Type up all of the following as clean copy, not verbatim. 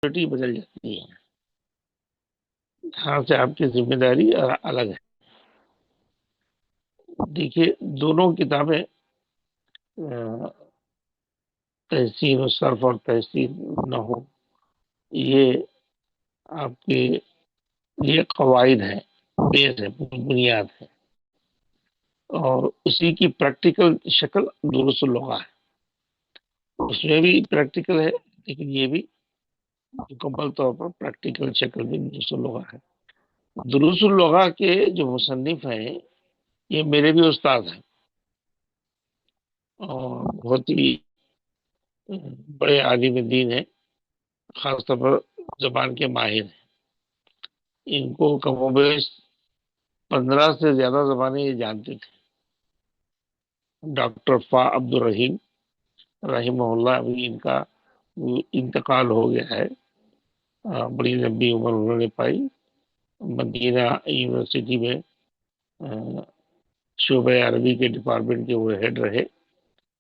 بدل جاتی ہے، یہاں سے آپ کی ذمہ داری الگ ہے۔ دیکھیے دونوں کتابیں تحسین و صرف اور تحسین نہ ہو، یہ آپ کے یہ قواعد ہیں، بیس ہے، بنیاد ہے، اور اسی کی پریکٹیکل شکل دروس اللغہ ہے۔ اس میں بھی پریکٹیکل ہے، لیکن یہ بھی مکمل طور پر پریکٹیکل شکل بھی دروس اللغہ ہے۔ دروس اللغہ کے جو مصنف ہیں یہ میرے بھی استاد ہیں، اور بہت ہی بڑے عالم دین ہیں، خاص طور پر زبان کے ماہر ہیں۔ ان کو کم و بیش 15 سے زیادہ زبانیں یہ جانتے تھے۔ ڈاکٹر فا عبد الرحیم رحمہ اللہ، ابھی ان کا انتقال ہو گیا ہے، بڑی لمبی عمر انہوں نے پائی۔ مدینہ یونیورسٹی میں شعبہ عربی کے ڈپارٹمنٹ کے وہ ہیڈ رہے،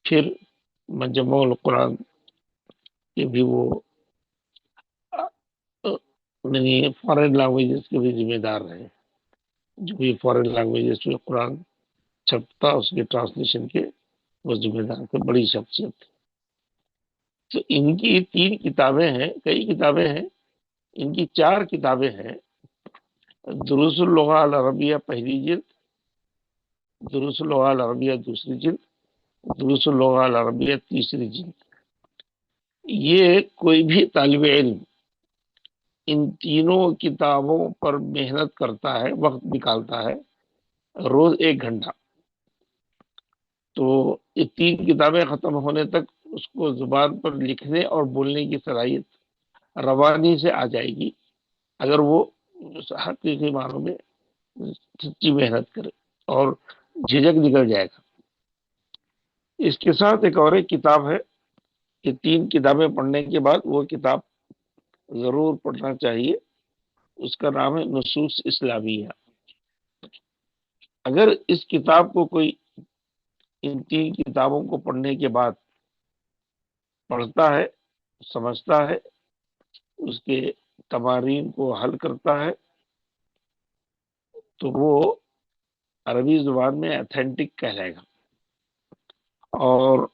پھر مجمع القرآن کے بھی وہ فارن لینگویجز کے بھی ذمہ دار رہے، جو بھی فارن لینگویجز میں قرآن چھپتا اس کے ٹرانسلیشن کے وہ ذمہ دار تھے، بڑی شخصیت تھی۔ تو ان کی 3 کتابیں ہیں، کئی کتابیں ہیں، ان کی 4 کتابیں ہیں۔ دروس اللغہ العربیہ پہلی جلد، دروس اللغہ العربیہ دوسری جلد، دروس اللغہ العربیہ تیسری جلد۔ یہ کوئی بھی طالب علم ان تینوں کتابوں پر محنت کرتا ہے، وقت نکالتا ہے، روز 1 گھنٹہ، تو یہ 3 کتابیں ختم ہونے تک اس کو زبان پر لکھنے اور بولنے کی صلاحیت روانی سے آ جائے گی، اگر وہ حقیقی معنوں میں سچی محنت کرے، اور جھجک نکل جائے گا۔ اس کے ساتھ ایک اور کتاب ہے کہ 3 کتابیں پڑھنے کے بعد وہ کتاب ضرور پڑھنا چاہیے، اس کا نام ہے نصوص اسلامیہ۔ اگر اس کتاب کو کوئی ان 3 کتابوں کو پڑھنے کے بعد پڑھتا ہے، سمجھتا ہے، اس کے تمارین کو حل کرتا ہے، تو وہ عربی زبان میں ایتھینٹک کہلائے گا۔ اور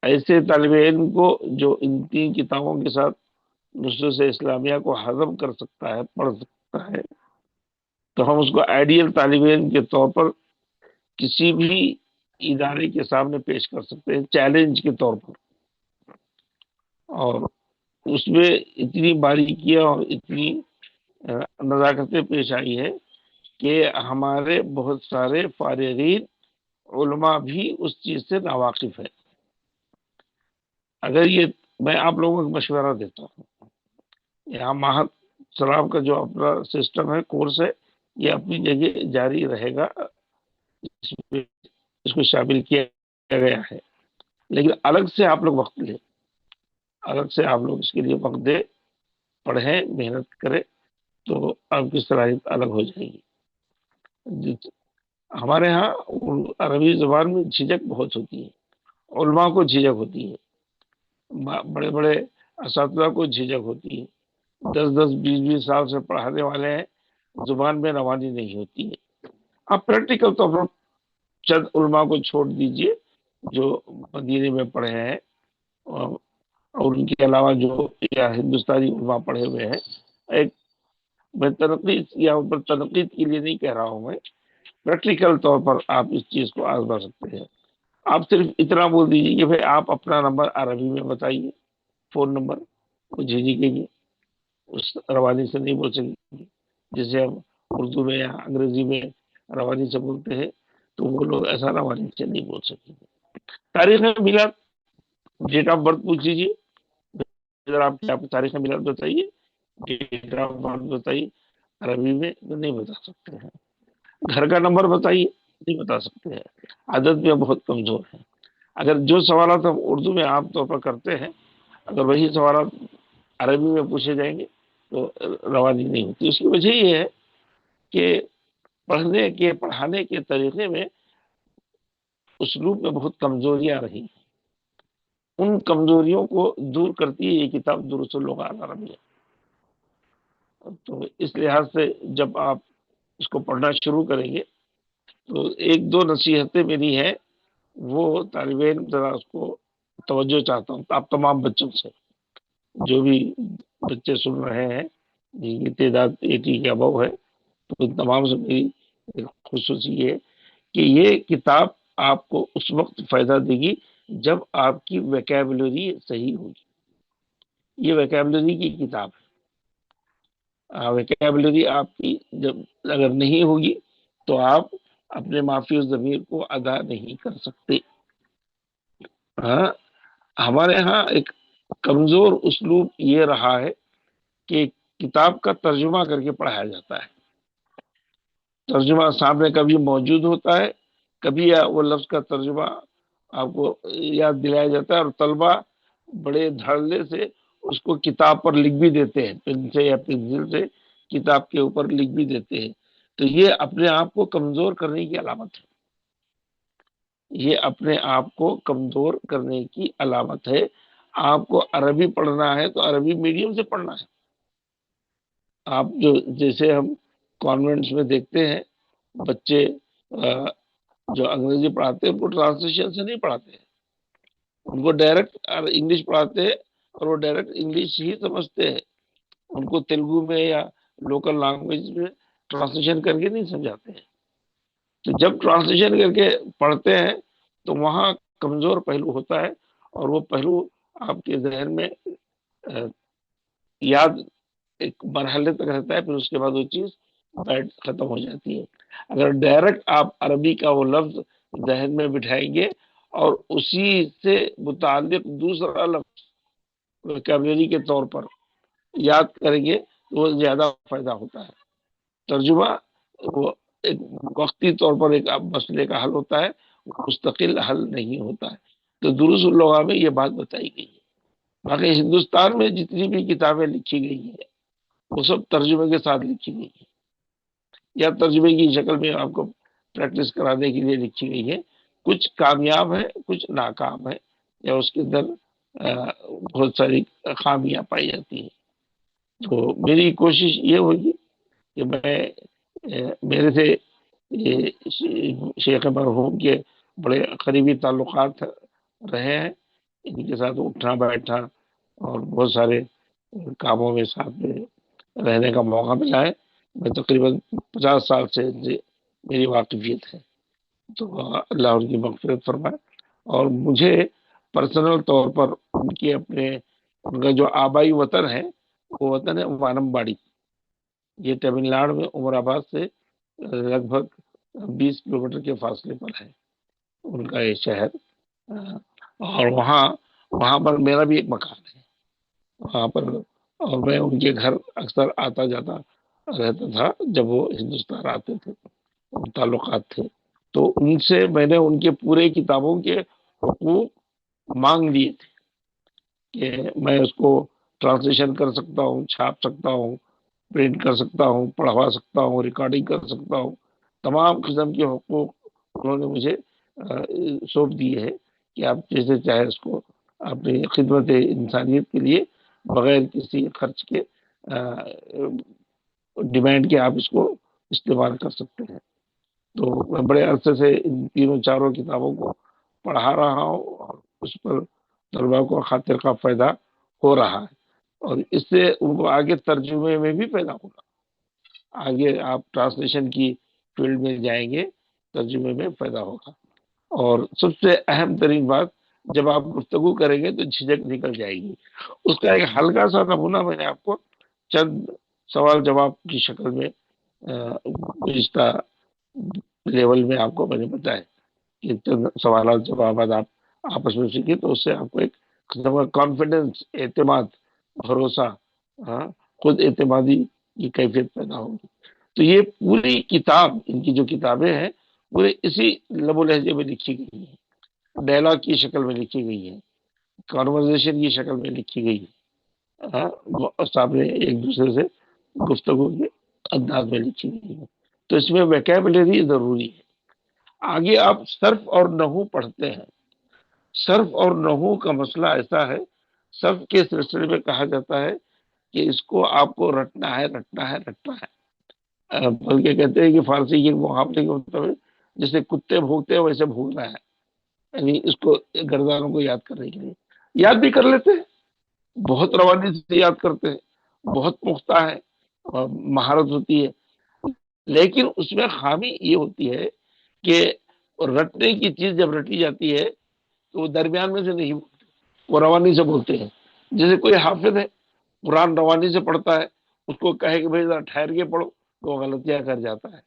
ایسے طالب علم کو جو ان 3 کتابوں کے ساتھ نصوص اسلامیہ کو ہضم کر سکتا ہے، پڑھ سکتا ہے، تو ہم اس کو آئیڈیل طالب علم کے طور پر کسی بھی ادارے کے سامنے پیش کر سکتے ہیں، چیلنج کے طور پر۔ اور اس میں اتنی باریکیاں اور اتنی نزاکتیں پیش آئی ہے کہ ہمارے بہت سارے فارغین علماء بھی اس چیز سے ناواقف ہے۔ اگر یہ میں آپ لوگوں کو مشورہ دیتا ہوں، یہاں ماہر سلام کا جو اپنا سسٹم ہے، کورس ہے، یہ اپنی جگہ جاری رہے گا، اس کو شامل کیا گیا ہے، لیکن الگ سے آپ لوگ وقت لیں، الگ سے آپ لوگ اس کے لیے وقت دیں، پڑھیں، محنت کریں، تو آپ کی صلاحیت الگ ہو جائے گی۔ ہمارے ہاں عربی زبان میں جھجک بہت ہوتی ہے، علماء کو جھجک ہوتی ہے، بڑے بڑے اساتذہ کو جھجک ہوتی ہے، 10 10 20 20 سال سے پڑھانے والے ہیں، زبان میں روانی نہیں ہوتی ہے۔ آپ پریکٹیکل طور پر چند علماء کو چھوڑ دیجئے جو مدینے میں پڑھے ہیں، اور ان کے علاوہ جو یا ہندوستانی علماء پڑھے ہوئے ہیں۔ ایک میں تنقید یا اوپر تنقید کے لیے نہیں کہہ رہا ہوں، میں پریکٹیکل طور پر آپ اس چیز کو آزما سکتے ہیں۔ آپ صرف اتنا بول دیجیے کہ بھائی آپ اپنا نمبر عربی میں بتائیے، فون نمبر، وہ جھجکیں گے، اس روانی سے نہیں بول سکیں گے جیسے ہم اردو میں یا انگریزی میں روانی سے بولتے ہیں، تو وہ لوگ ایسا روانی سے نہیں بول سکیں گے۔ تاریخ میلاد، ڈیٹ آف برتھ پوچھ لیجیے، اگر آپ کی تاریخ میلاد بتائیے، ڈیٹ آف برتھ بتائیے، عربی میں تو نہیں بتا سکتے ہیں۔ گھر کا نمبر بتائیے، نہیں بتا سکتے ہیں، عدد میں بہت کمزور ہیں۔ اگر جو سوالات ہم اردو میں عام طور پر کرتے ہیں، اگر وہی سوالات عربی میں پوچھے جائیں گے تو روانی نہیں ہوتی۔ اس کی وجہ یہ ہے کہ پڑھنے کے پڑھانے کے طریقے میں اسلوب میں بہت کمزوریاں رہی ہیں۔ ان کمزوریوں کو دور کرتی ہے یہ کتاب دروس اللغہ العربیہ. تو اس لحاظ سے جب آپ اس کو پڑھنا شروع کریں گے تو ایک دو نصیحتیں میری ہیں، وہ طالب علم ذرا اس کو توجہ چاہتا ہوں آپ تمام بچوں سے، جو بھی بچے سن رہے ہیں جن کی تعداد 80 کے ابو ہے، تو ان تمام سے میری خصوصی یہ کہ یہ کتاب آپ کو اس وقت فائدہ دے گی جب آپ کی ویکیبلری صحیح ہوگی. یہ ویکیبلری کی کتاب ہے. ویکیبلری آپ کی جب اگر نہیں ہوگی تو آپ اپنے معافی ضمیر کو ادا نہیں کر سکتے. ہاں، ہمارے ہاں ایک کمزور اسلوب یہ رہا ہے کہ کتاب کا ترجمہ کر کے پڑھایا جاتا ہے. ترجمہ سامنے کبھی موجود ہوتا ہے، کبھی وہ لفظ کا ترجمہ آپ کو یاد دلایا جاتا ہے، اور طلبہ بڑے دھڑلے سے اس کو کتاب پر لکھ بھی دیتے ہیں، پین سے یا پنسل سے کتاب کے اوپر لکھ بھی دیتے ہیں. تو یہ اپنے آپ کو کمزور کرنے کی علامت ہے. یہ اپنے آپ کو کمزور کرنے کی علامت ہے. آپ کو عربی پڑھنا ہے تو عربی میڈیم سے پڑھنا ہے. آپ جو جیسے ہم کانوینٹس میں دیکھتے ہیں بچے جو انگریزی پڑھاتے ہیں ان کو ٹرانسلیشن سے نہیں پڑھاتے ہیں، ان کو ڈائریکٹ انگلش پڑھاتے ہیں اور وہ ڈائریکٹ انگلش ہی سمجھتے ہیں. ان کو تیلگو میں یا لوکل لینگویج میں ٹرانسلیشن کر کے نہیں سمجھاتے ہیں. تو جب ٹرانسلیشن کر کے پڑھتے ہیں تو وہاں کمزور پہلو ہوتا ہے، اور وہ پہلو آپ کے ذہن میں یاد ایک مرحلے تک رہتا ہے، پھر اس کے بعد وہ چیز ختم ہو جاتی ہے. اگر ڈائریکٹ آپ عربی کا وہ لفظ ذہن میں بٹھائیں گے اور اسی سے متعلق دوسرا لفظ ویکیبلری کے طور پر یاد کریں گے تو وہ زیادہ فائدہ ہوتا ہے. ترجمہ وہ ایک وقتی طور پر ایک مسئلے کا حل ہوتا ہے، مستقل حل نہیں ہوتا ہے. تو دروس اللغہ میں یہ بات بتائی گئی ہے. باقی ہندوستان میں جتنی بھی کتابیں لکھی گئی ہیں وہ سب ترجمے کے ساتھ لکھی گئی ہیں، یا ترجمے کی شکل میں آپ کو پریکٹس کرانے کے لیے لکھی گئی ہے. کچھ کامیاب ہے، کچھ ناکام ہے، یا اس کے اندر بہت ساری خامیاں پائی جاتی ہیں. تو میری کوشش یہ ہوگی کہ میں میرے سے شیخ مرحوم کے بڑے قریبی تعلقات رہے ہیں، ان کے ساتھ اٹھنا بیٹھنا اور بہت سارے کاموں میں ساتھ میں رہنے کا موقع ملا ہے. میں تقریباً 50 سال سے میری واقفیت ہے. تو اللہ ان کی مغفرت فرمائے. اور مجھے پرسنل طور پر ان کا جو آبائی وطن ہے وہ وطن ہے وانم باڑی. یہ تمل ناڈو میں عمر آباد سے لگ بھگ 20 کلومیٹر کے فاصلے پر ہے ان کا یہ شہر. اور وہاں پر میرا بھی ایک مکان ہے وہاں پر، اور میں ان کے گھر اکثر آتا جاتا رہتا تھا جب وہ ہندوستان آتے تھے، تعلقات تھے. تو ان سے میں نے ان کے پورے کتابوں کے حقوق مانگ لیے تھے کہ میں اس کو ٹرانسلیشن کر سکتا ہوں، چھاپ سکتا ہوں، پرنٹ کر سکتا ہوں، پڑھوا سکتا ہوں، ریکارڈنگ کر سکتا ہوں. تمام قسم کے حقوق انہوں نے مجھے سونپ دیے ہیں کہ آپ جیسے چاہے اس کو اپنی خدمت انسانیت کے لیے بغیر کسی خرچ کے ڈیمانڈ کے آپ اس کو استعمال کر سکتے ہیں. تو میں بڑے عرصے سے ان تینوں چاروں کتابوں کو پڑھا رہا ہوں اور اس پر طلبا کو خاطر کا فائدہ ہو رہا ہے، اور اس سے ان کو آگے ترجمے میں بھی پیدا ہوگا. آگے آپ ٹرانسلیشن کی فیلڈ میں جائیں گے، ترجمے میں پیدا ہوگا. اور سب سے اہم ترین بات، جب آپ گفتگو کریں گے تو جھجک نکل جائے گی. اس کا ایک ہلکا سا نمونہ میں نے آپ کو چند سوال جواب کی شکل میں گزشتہ لیول میں آپ کو میں نے بتایا کہ چند سوالات جوابات آپ آپس میں سیکھیں تو اس سے آپ کو ایک کانفیڈنس، اعتماد، بھروسہ، خود اعتمادی کی کیفیت پیدا ہوگی. تو یہ پوری کتاب، ان کی جو کتابیں ہیں پورے اسی لب و لہجے میں لکھی گئی ہیں، ڈائلاگ کی شکل میں لکھی گئی ہیں، کانورزیشن کی شکل میں لکھی گئی ہے، سامنے ایک دوسرے سے گفتگو کے انداز میں لکھی گئی ہے. تو اس میں ویکیبلری ضروری ہے. آگے آپ صرف اور نحو پڑھتے ہیں صرف اور نحو کا مسئلہ ایسا ہے، صرف کے سلسلے میں کہا جاتا ہے کہ اس کو آپ کو رٹنا ہے رٹنا ہے رٹنا ہے۔ بلکہ کہتے ہیں کہ فارسی کے محاورے کے مطابق جیسے کتے بھونکتے ہیں ویسے بھونکنا ہے، یعنی اس کو گردانوں کو یاد کرنے کے لیے یاد بھی کر لیتے ہیں، بہت روانی سے یاد کرتے ہیں، بہت پختہ ہے اور مہارت ہوتی ہے، لیکن اس میں خامی یہ ہوتی ہے کہ رٹنے کی چیز جب رٹی جاتی ہے تو وہ درمیان میں سے نہیں بولتے، وہ روانی سے بولتے ہیں۔ جیسے کوئی حافظ ہے، قرآن روانی سے پڑھتا ہے، اس کو کہے کہ بھائی ذرا ٹھہر کے پڑھو تو وہ غلطیاں کر جاتا ہے،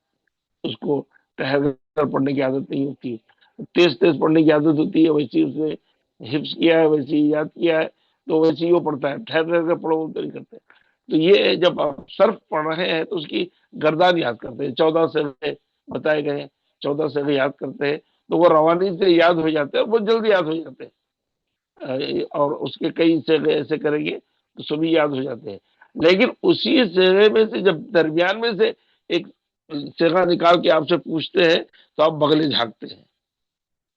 اس کو ٹھہر کر پڑھنے کی عادت نہیں ہوتی ہے، تیز تیز پڑھنے کی عادت ہوتی ہے، ویسی اس نے حفظ کیا ہے، ویسی یاد کیا ہے، تو ویسے ہی وہ پڑھتا ہے، ٹھہر ٹھہر کر پڑھو تو نہیں کرتے۔ تو یہ جب آپ صرف پڑھ رہے ہیں تو اس کی گردان یاد کرتے ہیں، 14 سے بتائے گئے ہیں، 14 سے یاد کرتے ہیں تو وہ روانی سے یاد ہو جاتے ہیں، بہت جلدی یاد ہو جاتے ہیں، اور اس کے کئی سیغے ایسے کریں گے تو سبھی یاد ہو جاتے ہیں۔ لیکن اسی سیغے میں سے جب درمیان میں سے ایک سیغہ نکال کے آپ سے پوچھتے ہیں تو آپ بغلے جھانکتے ہیں،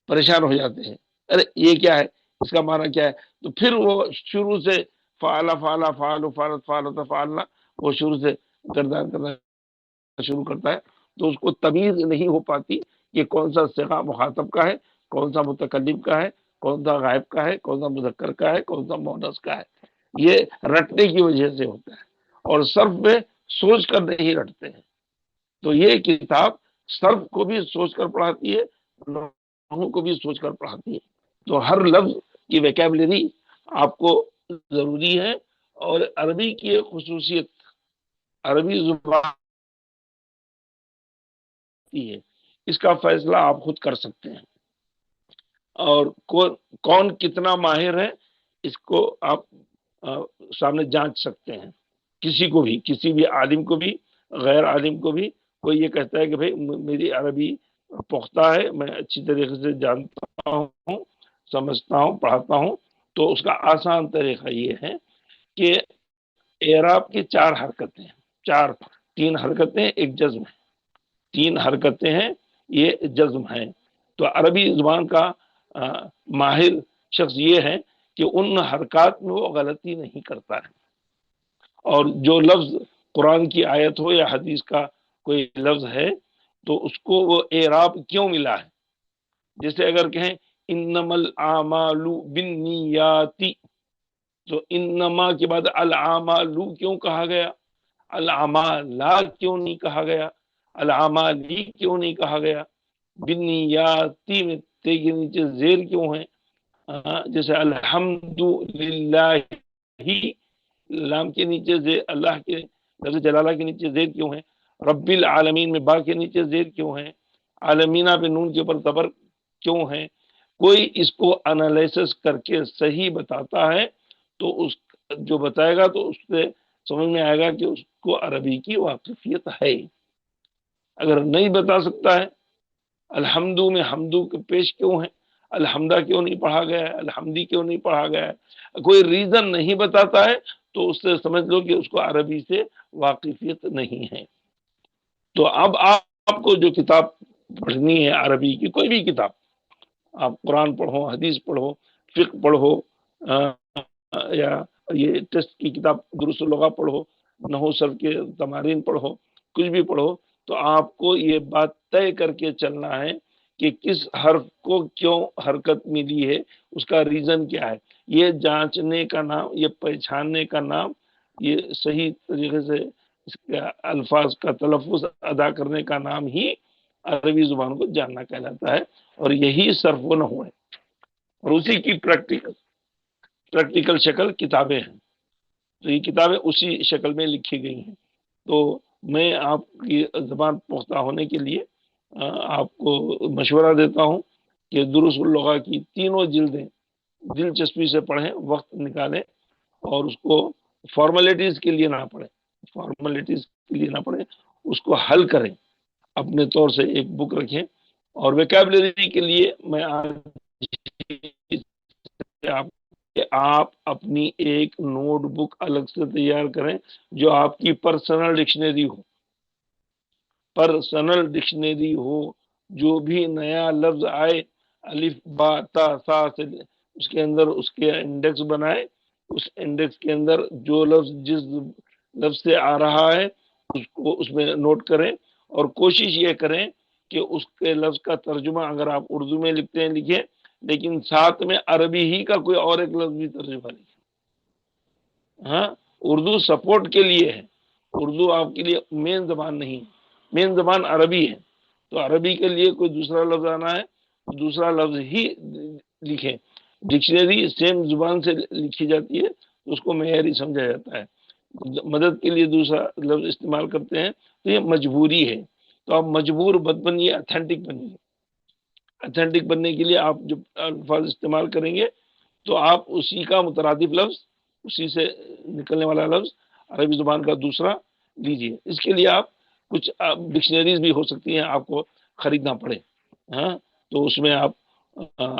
پریشان ہو جاتے ہیں، ارے یہ کیا ہے، اس کا معنی کیا ہے؟ تو پھر وہ شروع سے فعلا فعلا فعل فعلت فعلت فعلنا وہ شروع سے گردان کرنا شروع کرتا ہے، تو اس کو تمیز نہیں ہو پاتی کہ کون سا صیغہ مخاطب کا ہے، کون سا متکلم کا ہے، کون سا غائب کا ہے، کون سا مذکر کا ہے، کون سا مؤنث کا ہے۔ یہ رٹنے کی وجہ سے ہوتا ہے، اور صرف میں سوچ کر نہیں رٹتے ہیں۔ تو یہ کتاب صرف کو بھی سوچ کر پڑھاتی ہے، نحو کو بھی سوچ کر پڑھاتی ہے۔ تو ہر لفظ کی ویکیبلری آپ کو ضروری ہے، اور عربی کی ایک خصوصیت، عربی زبان ہے، اس کا فیصلہ آپ خود کر سکتے ہیں، اور کون کتنا ماہر ہے اس کو آپ سامنے جانچ سکتے ہیں، کسی کو بھی، کسی بھی عالم کو بھی، غیر عالم کو بھی۔ کوئی یہ کہتا ہے کہ بھائی میری عربی پختہ ہے، میں اچھی طریقے سے جانتا ہوں، سمجھتا ہوں، پڑھاتا ہوں، تو اس کا آسان طریقہ یہ ہے کہ اعراب کی 4 حرکتیں، 3 حرکتیں ایک جزم ہے، 3 حرکتیں ہیں، یہ جزم ہے۔ تو عربی زبان کا ماہر شخص یہ ہے کہ ان حرکات میں وہ غلطی نہیں کرتا ہے، اور جو لفظ قرآن کی آیت ہو یا حدیث کا کوئی لفظ ہے تو اس کو وہ اعراب کیوں ملا ہے، جیسے اگر کہیں انما الاعمال بالنیات، تو انما کے بعد الاعمال کیوں کہا گیا، الاعمال کیوں نہیں کہا گیا، العمالی کیوں نہیں کہا گیا، بالنیاتی میں تے کے نیچے زیر کیوں ہے، جیسے الحمد للہ لام کے نیچے زیر، اللہ کے لفظ جلالہ کے نیچے زیر کیوں ہے، رب العالمین میں با کے نیچے زیر کیوں ہے، عالمینہ پہ نون کے اوپر زبر کیوں ہے۔ کوئی اس کو انالیسس کر کے صحیح بتاتا ہے تو اس جو بتائے گا تو اس سے سمجھ میں آئے گا کہ اس کو عربی کی واقفیت ہے۔ اگر نہیں بتا سکتا ہے الحمدو میں حمدو کے پیش کیوں ہے، الحمدہ کیوں نہیں پڑھا گیا ہے، الحمدی کیوں نہیں پڑھا گیا ہے، کوئی ریزن نہیں بتاتا ہے تو اس سے سمجھ لو کہ اس کو عربی سے واقفیت نہیں ہے۔ تو اب آپ کو جو کتاب پڑھنی ہے عربی کی، کوئی بھی کتاب، آپ قرآن پڑھو، حدیث پڑھو، فقہ پڑھو، یا یہ ٹیسٹ کی کتاب دروس اللغہ پڑھو، نحو صرف کے تمارین پڑھو، کچھ بھی پڑھو، تو آپ کو یہ بات طے کر کے چلنا ہے کہ کس حرف کو کیوں حرکت ملی ہے، اس کا ریزن کیا ہے۔ یہ جانچنے کا نام، یہ پہچاننے کا نام، یہ صحیح طریقے سے اس کے الفاظ کا تلفظ ادا کرنے کا نام ہی عربی زبان کو جاننا کہلاتا ہے، اور یہی صرف و نحو ہے، اور اسی کی پریکٹیکل شکل کتابیں ہیں۔ تو یہ کتابیں اسی شکل میں لکھی گئی ہیں۔ تو میں آپ کی زبان پختہ ہونے کے لیے آپ کو مشورہ دیتا ہوں کہ دروس اللغہ کی تینوں جلدیں دلچسپی سے پڑھیں، وقت نکالیں، اور اس کو فارمیلٹیز کے لیے نہ پڑھیں، فارمیلٹیز کے لیے نہ پڑھیں، اس کو حل کریں، اپنے طور سے ایک بک رکھیں۔ اور ویکیبلری کے لیے میں آپ اپنی ایک نوٹ بک الگ سے تیار کریں جو آپ کی پرسنل ڈکشنری ہو، پرسنل ڈکشنری ہو، جو بھی نیا لفظ آئے الف با تا سا سے اس کے اندر اس کے انڈیکس بنائے، اس انڈیکس کے اندر جو لفظ جس لفظ سے آ رہا ہے اس کو اس میں نوٹ کریں، اور کوشش یہ کریں کہ اس کے لفظ کا ترجمہ اگر آپ اردو میں لکھتے ہیں لکھیں، لیکن ساتھ میں عربی ہی کا کوئی اور ایک لفظ بھی ترجمہ لکھیں۔ ہاں، اردو سپورٹ کے لیے ہے، اردو آپ کے لیے مین زبان نہیں، مین زبان عربی ہے، تو عربی کے لیے کوئی دوسرا لفظ آنا ہے تو دوسرا لفظ ہی لکھیں۔ ڈکشنری سیم زبان سے لکھی جاتی ہے تو اس کو معیاری سمجھا جاتا ہے، مدد کے لیے دوسرا لفظ استعمال کرتے ہیں تو یہ مجبوری ہے، تو آپ مجبور مت بنیے، اتھینٹک بنیے۔ اتھینٹک بننے کے لیے آپ جو الفاظ استعمال کریں گے تو آپ اسی کا مترادف لفظ، اسی سے نکلنے والا لفظ عربی زبان کا دوسرا لیجیے۔ اس کے لیے آپ کچھ ڈکشنریز بھی ہو سکتی ہیں آپ کو خریدنا پڑے، ہاں، تو اس میں آپ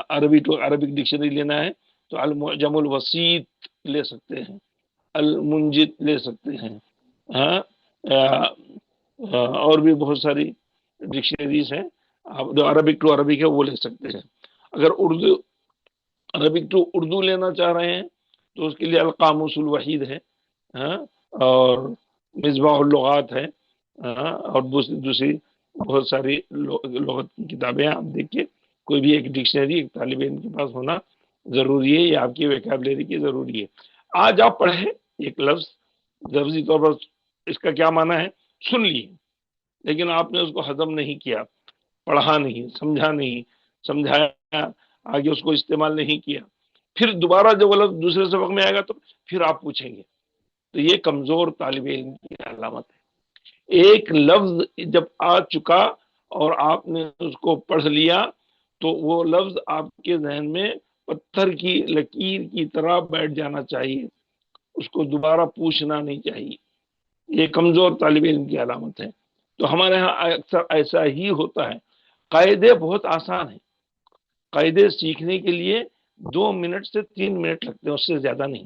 عربی ٹو عربک ڈکشنری لینا ہے تو المعجم الوسیط لے سکتے ہیں، المنجد لے سکتے ہیں، ہاں، اور بھی بہت ساری ڈکشنریز ہیں آپ جو عربک ٹو عربک ہے وہ لے سکتے ہیں۔ اگر اردو عربک ٹو اردو لینا چاہ رہے ہیں تو اس کے لیے القاموس الوحید ہے، ہاں، اور مصباح اللغات ہے، ہاں، اور دوسری بہت ساری لغت کی کتابیں ہیں۔ آپ دیکھیے کوئی بھی ایک ڈکشنری ایک طالب علم کے پاس ہونا ضروری ہے، یہ آپ کی ویکیبلری کی ضروری ہے۔ آج آپ پڑھیں ایک لفظ، لفظی طور پر اس کا کیا معنی ہے سن لیے، لیکن آپ نے اس کو ہضم نہیں کیا، پڑھا نہیں، سمجھا نہیں، سمجھایا، آگے اس کو استعمال نہیں کیا، پھر دوبارہ جب وہ لفظ دوسرے سبق میں آئے گا تو پھر آپ پوچھیں گے، تو یہ کمزور طالب علم کی علامت ہے۔ ایک لفظ جب آ چکا اور آپ نے اس کو پڑھ لیا تو وہ لفظ آپ کے ذہن میں پتھر کی لکیر کی طرح بیٹھ جانا چاہیے، اس کو دوبارہ پوچھنا نہیں چاہیے، یہ کمزور طالب علم کی علامت ہے۔ تو ہمارے ہاں اکثر ایسا ہی ہوتا ہے۔ قاعدے بہت آسان ہیں، قاعدے سیکھنے کے لیے 2 منٹ سے 3 منٹ لگتے ہیں، اس سے زیادہ نہیں۔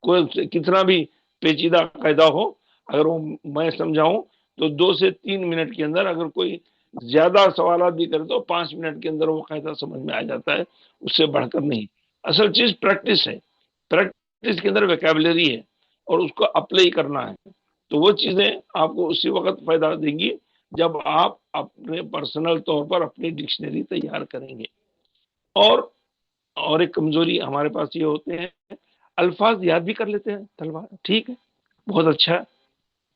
کوئی کتنا بھی پیچیدہ قاعدہ ہو، اگر وہ میں سمجھاؤں تو 2 سے 3 منٹ کے اندر، اگر کوئی زیادہ سوالات بھی کرے تو 5 منٹ کے اندر وہ قاعدہ سمجھ میں آ جاتا ہے، اس سے بڑھ کر نہیں۔ اصل چیز پریکٹس ہے، پریکٹس کے اندر ویکیبلری ہے اور اس کو اپلائی کرنا ہے، تو وہ چیزیں آپ کو اسی وقت فائدہ دیں گی جب آپ اپنے پرسنل طور پر اپنی ڈکشنری تیار کریں گے۔ اور ایک کمزوری ہمارے پاس یہ ہوتے ہیں، الفاظ یاد بھی کر لیتے ہیں طلبا، ٹھیک ہے، بہت اچھا،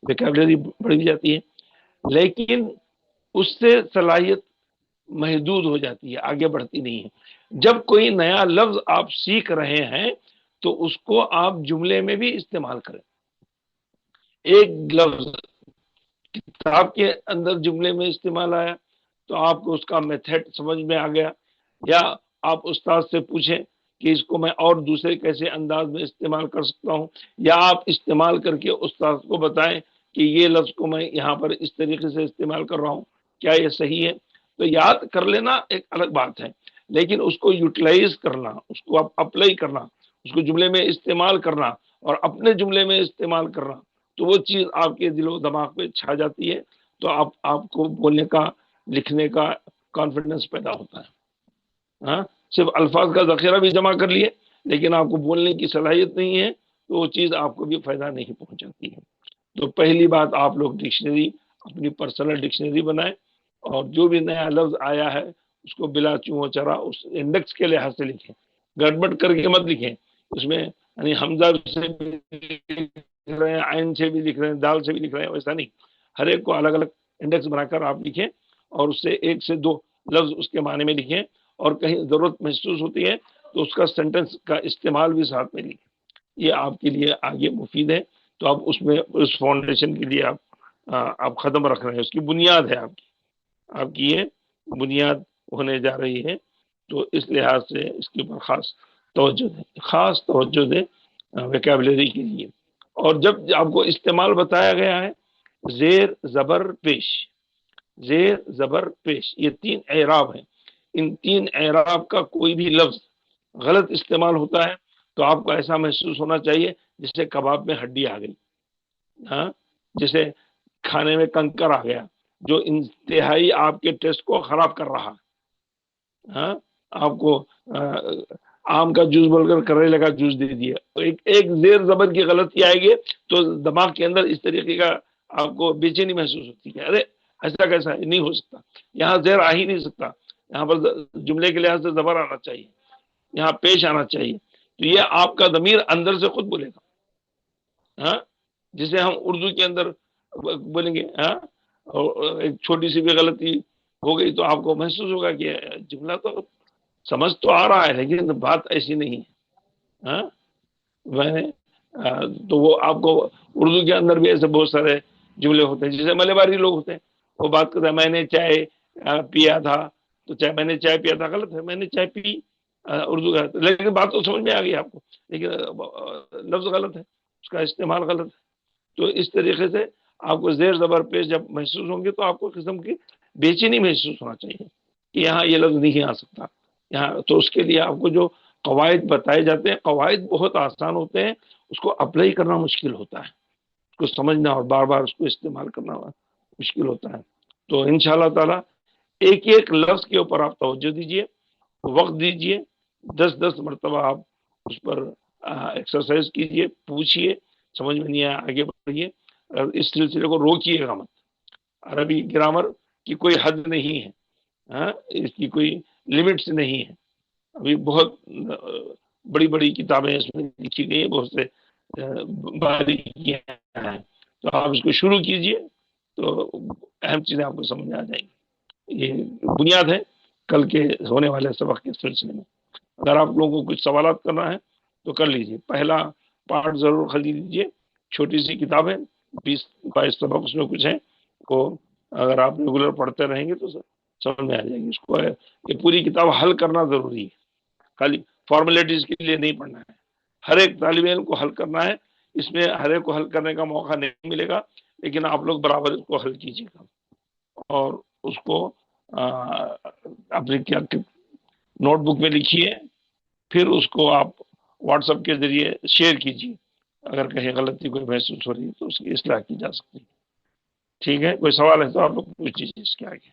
ویکیبلری بڑھ بھی جاتی ہے، لیکن اس سے صلاحیت محدود ہو جاتی ہے، آگے بڑھتی نہیں ہے۔ جب کوئی نیا لفظ آپ سیکھ رہے ہیں تو اس کو آپ جملے میں بھی استعمال کریں۔ ایک لفظ کتاب کے اندر جملے میں استعمال آیا تو آپ کو اس کا میتھڈ سمجھ میں آ گیا، یا آپ استاد سے پوچھیں کہ اس کو میں اور دوسرے کیسے انداز میں استعمال کر سکتا ہوں، یا آپ استعمال کر کے استاد کو بتائیں کہ یہ لفظ کو میں یہاں پر اس طریقے سے استعمال کر رہا ہوں، کیا یہ صحیح ہے؟ تو یاد کر لینا ایک الگ بات ہے، لیکن اس کو یوٹیلائز کرنا، اس کو اپلائی کرنا، اس کو جملے میں استعمال کرنا اور اپنے جملے میں استعمال کرنا، تو وہ چیز آپ کے دل و دماغ پہ چھا جاتی ہے، تو آپ کو بولنے کا، لکھنے کا کانفیڈنس پیدا ہوتا ہے۔ ہاں، صرف الفاظ کا ذخیرہ بھی جمع کر لیے لیکن آپ کو بولنے کی صلاحیت نہیں ہے تو وہ چیز آپ کو بھی فائدہ نہیں پہنچاتی ہے۔ تو پہلی بات، آپ لوگ ڈکشنری، اپنی پرسنل ڈکشنری بنائیں، اور جو بھی نیا لفظ آیا ہے اس کو بلا چوں چرا اس انڈیکس کے لحاظ سے لکھیں، گڑبڑ کر کے مت لکھیں، اس میں یعنی حمزہ سے بھی لکھ رہے ہیں، عین سے بھی لکھ رہے ہیں، دال سے بھی لکھ رہے ہیں، ویسا نہیں، ہر ایک کو الگ الگ انڈیکس بنا کر آپ لکھیں، اور اس سے 1 سے 2 لفظ اس کے معنی میں لکھیں، اور کہیں ضرورت محسوس ہوتی ہے تو اس کا سینٹنس کا استعمال بھی ساتھ میں لکھیں، یہ آپ کے لیے آگے مفید ہے۔ تو آپ اس میں اس فاؤنڈیشن کے لیے آپ قدم رکھ رہے ہیں، اس کی بنیاد ہے آپ کی یہ بنیاد ہونے جا رہی ہے، تو اس لحاظ سے اس کے اوپر خاص توجہ دیں ویکیبلری کے لیے۔ اور جب آپ کو استعمال بتایا گیا ہے، زیر زبر پیش، زیر زبر پیش، یہ 3 اعراب ہیں، ان 3 اعراب کا کوئی بھی لفظ غلط استعمال ہوتا ہے تو آپ کو ایسا محسوس ہونا چاہیے جیسے کباب میں ہڈی آ گئی، ہاں، جیسے کھانے میں کنکر آ گیا جو انتہائی آپ کے ٹیسٹ کو خراب کر رہا، ہاں، آپ کو آم کا جوس بول کر کریلے کا جوس دے دیا، ایک زیر زبر کی غلطی آئے گی تو دماغ کے اندر اس طریقے کا آپ کو بے چینی محسوس ہوتی ہے، ارے ایسا کیسا نہیں ہو سکتا، یہاں زیر آ ہی نہیں سکتا، یہاں پر جملے کے لحاظ سے زبر آنا چاہیے، یہاں پیش آنا چاہیے، تو یہ آپ کا ضمیر اندر سے خود بولے گا، ہاں، جسے ہم اردو کے اندر بولیں گے، ہاں، ایک چھوٹی سی بھی غلطی ہو گئی تو آپ کو محسوس ہوگا کہ جملہ تو سمجھ تو آ رہا ہے لیکن بات ایسی نہیں ہے، ہاں، میں تو وہ آپ کو اردو کے اندر بھی ایسے بہت سارے جملے ہوتے ہیں، جیسے ملے باری لوگ ہوتے ہیں، وہ بات کرتے ہیں میں نے چائے پیا تھا، تو چائے میں نے چائے پیا تھا غلط ہے، میں نے چائے پی اردو کا، لیکن بات تو سمجھ میں آ گئی آپ کو، لیکن لفظ غلط ہے، اس کا استعمال غلط ہے۔ تو اس طریقے سے آپ کو زیر زبر پیش جب محسوس ہوں گے تو آپ کو قسم کی بے چینی محسوس ہونا چاہیے کہ یہاں یہ لفظ نہیں آ سکتا یہاں، تو اس کے لیے آپ کو جو قواعد بتائے جاتے ہیں، قواعد بہت آسان ہوتے ہیں، اس کو اپلائی کرنا مشکل ہوتا ہے، اس کو سمجھنا اور بار بار اس کو استعمال کرنا مشکل ہوتا ہے۔ تو انشاءاللہ تعالی ایک ایک لفظ کے اوپر آپ توجہ دیجئے، وقت دیجئے، 10 مرتبہ آپ اس پر ایکسرسائز کیجئے، پوچھئے، سمجھ میں نہیں آیا آگے بڑھیے، اس سلسلے کو روکیے گا مت۔ عربی گرامر کی کوئی حد نہیں ہے، ہاں، اس کی کوئی لمٹس نہیں ہے، ابھی بہت بڑی بڑی کتابیں اس میں لکھی گئی ہیں، بہت سے باریکیاں ہیں، تو آپ اس کو شروع کیجئے تو اہم چیزیں آپ کو سمجھ میں آ جائیں گی۔ یہ بنیاد ہے کل کے ہونے والے سبق کے سلسلے میں۔ اگر آپ لوگوں کو کچھ سوالات کرنا ہے تو کر لیجئے، پہلا پارٹ ضرور خرید لیجئے، چھوٹی سی کتاب ہے، 20-22 سبق اس میں کچھ ہیں، کو اگر آپ ریگولر پڑھتے رہیں گے تو سمجھ میں آ جائے گی، اس کو یہ پوری کتاب حل کرنا ضروری ہے، خالی فارمیلٹیز کے لیے نہیں پڑھنا ہے، ہر ایک طالب علم کو حل کرنا ہے، اس میں ہر ایک کو حل کرنے کا موقع نہیں ملے گا، لیکن آپ لوگ برابر اس کو حل کیجیے گا اور اس کو اپنے کیا نوٹ بک میں لکھیے، پھر اس کو آپ واٹس ایپ کے ذریعے شیئر کیجیے، اگر کہیں غلطی کوئی محسوس ہو رہی ہے تو اس کی اصلاح کی جا سکتی ہے۔ ٹھیک ہے، کوئی سوال ہے تو آپ لوگ پوچھ لیجیے اس کے آگے۔